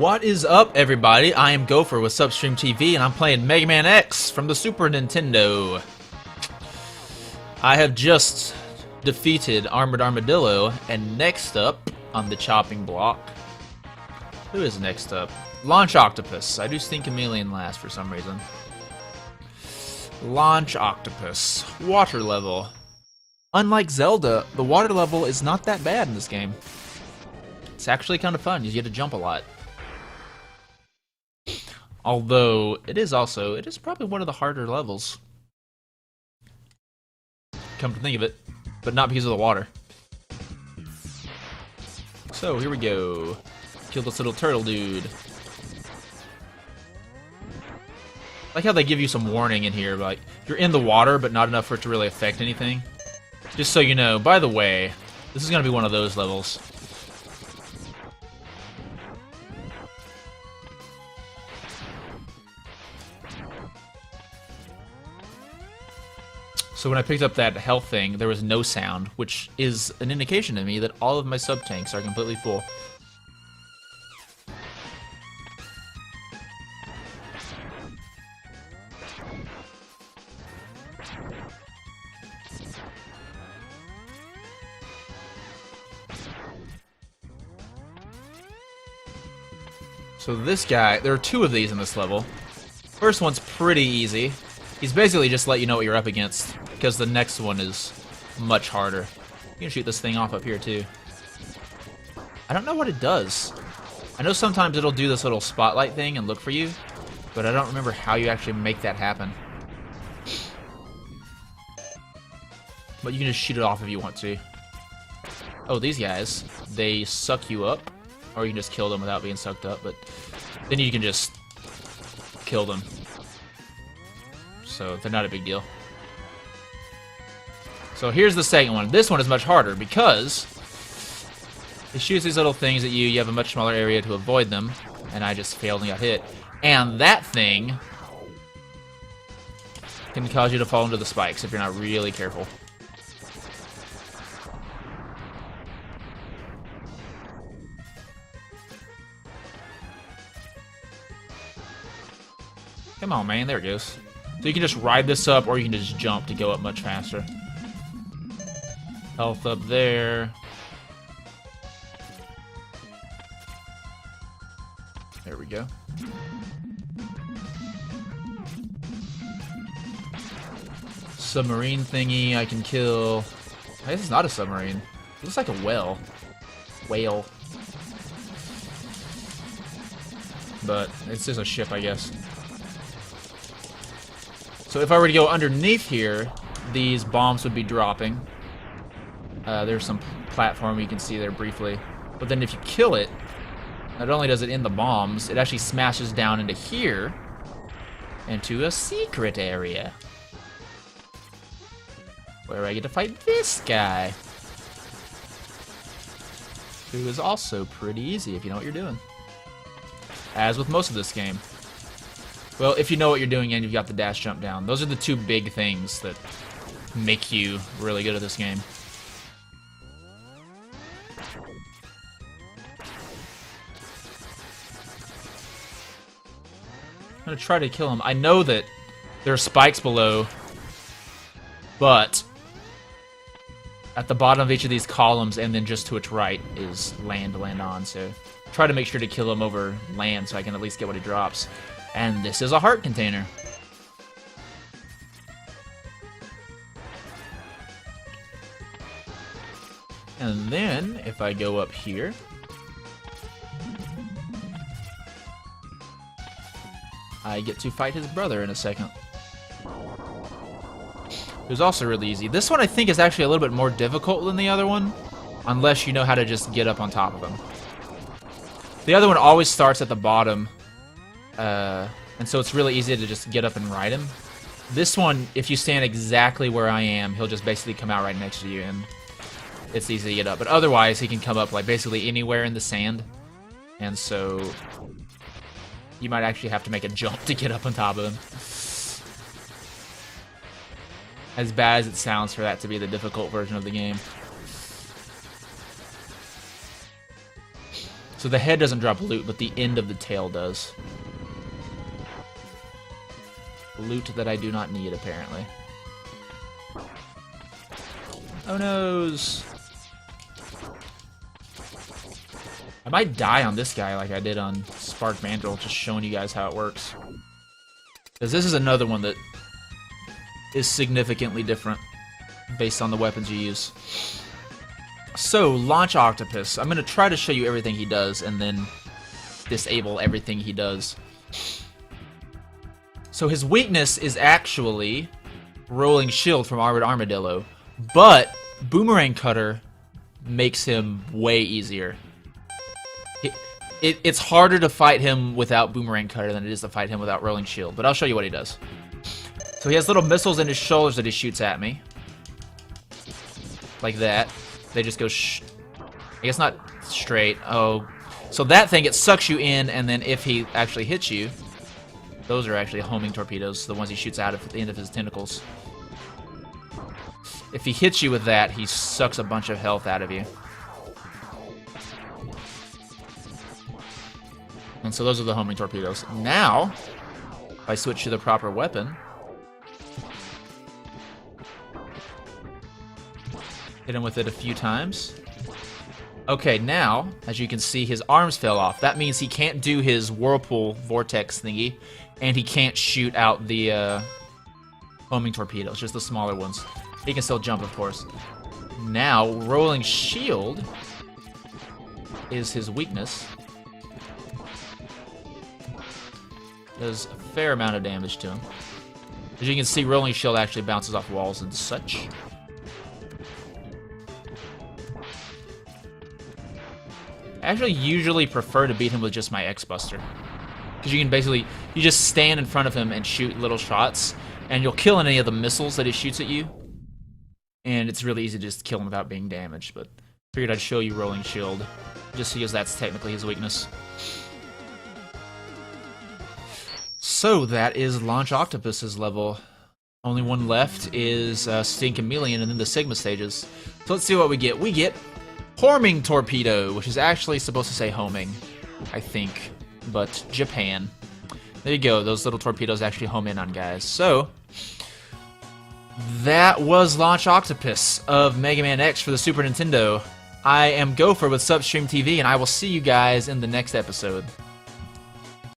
What is up, everybody? I am Gopher with Substream TV, and I'm playing Megaman X from the Super Nintendo. I have just defeated Armored Armadillo, and next up on the chopping block... Who is next up? Launch Octopus. I do Stink Chameleon last for some reason. Launch Octopus. Water level. Unlike Zelda, the water level is not that bad in this game. It's actually kind of fun. You get to jump a lot. Although, it is probably one of the harder levels. Come to think of it. But not because of the water. So, here we go. Kill this little turtle dude. I like how they give you some warning in here, like, you're in the water, but not enough for it to really affect anything. Just so you know, by the way, this is going to be one of those levels. So when I picked up that health thing, there was no sound, which is an indication to me that all of my sub-tanks are completely full. So this guy, there are two of these in this level. First one's pretty easy. He's basically just let you know what you're up against, because the next one is much harder. You can shoot this thing off up here too. I don't know what it does. I know sometimes it'll do this little spotlight thing and look for you, but I don't remember how you actually make that happen. But you can just shoot it off if you want to. Oh, these guys, they suck you up. Or you can just kill them without being sucked up, but then you can just kill them. So they're not a big deal. So here's the second one. This one is much harder because it shoots these little things at you. You have a much smaller area to avoid them, and I just failed and got hit. And that thing can cause you to fall into the spikes if you're not really careful. Come on, man. There it goes. So you can just ride this up, or you can just jump to go up much faster. Health up there. There we go. Submarine thingy I can kill. Hey, this is not a submarine. It looks like a whale. Whale. But it's just a ship, I guess. So if I were to go underneath here, these bombs would be dropping. There's some platform you can see there briefly. But then if you kill it, not only does it end the bombs, it actually smashes down into here, into a secret area. Where I get to fight this guy. Who is also pretty easy if you know what you're doing. As with most of this game. Well, if you know what you're doing and you've got the dash jump down. Those are the two big things that make you really good at this game. I'm gonna try to kill him. I know that there are spikes below, but at the bottom of each of these columns and then just to its right is land to land on, so try to make sure to kill him over land so I can at least get what he drops. And this is a heart container. And then, if I go up here, I get to fight his brother in a second. It was also really easy. This one I think is actually a little bit more difficult than the other one, unless you know how to just get up on top of him. The other one always starts at the bottom. And so it's really easy to just get up and ride him. This one, if you stand exactly where I am, he'll just basically come out right next to you, and it's easy to get up. But otherwise, he can come up like basically anywhere in the sand, and so you might actually have to make a jump to get up on top of him. As bad as it sounds for that to be the difficult version of the game. So the head doesn't drop loot, but the end of the tail does. Loot that I do not need, apparently. Oh noes! I might die on this guy like I did on Spark Mandrill, just showing you guys how it works. Because this is another one that is significantly different based on the weapons you use. So, launch Octopus. I'm going to try to show you everything he does and then disable everything he does. So his weakness is actually Rolling Shield from Armored Armadillo, but Boomerang Cutter makes him way easier. It's harder to fight him without Boomerang Cutter than it is to fight him without Rolling Shield, but I'll show you what he does. So he has little missiles in his shoulders that he shoots at me. Like that. They just go I guess not straight. Oh. So that thing, it sucks you in, and then if he actually hits you, those are actually homing torpedoes, the ones he shoots out at the end of his tentacles. If he hits you with that, he sucks a bunch of health out of you. And so those are the homing torpedoes. Now, if I switch to the proper weapon, hit him with it a few times. Okay, now, as you can see, his arms fell off. That means he can't do his whirlpool vortex thingy, and he can't shoot out the homing torpedoes, just the smaller ones. He can still jump, of course. Now, Rolling Shield is his weakness. Does a fair amount of damage to him. As you can see, Rolling Shield actually bounces off walls and such. I actually usually prefer to beat him with just my X-Buster. Because you can basically, you just stand in front of him and shoot little shots, and you'll kill any of the missiles that he shoots at you. And it's really easy to just kill him without being damaged, but figured I'd show you Rolling Shield, just because that's technically his weakness. So that is Launch Octopus's level. Only one left is Sting Chameleon and then the Sigma stages. So let's see what we get. We get Homing Torpedo, which is actually supposed to say homing, I think, but Japan. There you go, those little torpedoes actually home in on guys. So, that was Launch Octopus of Megaman X for the Super Nintendo. I am Gopher with Substream TV, and I will see you guys in the next episode.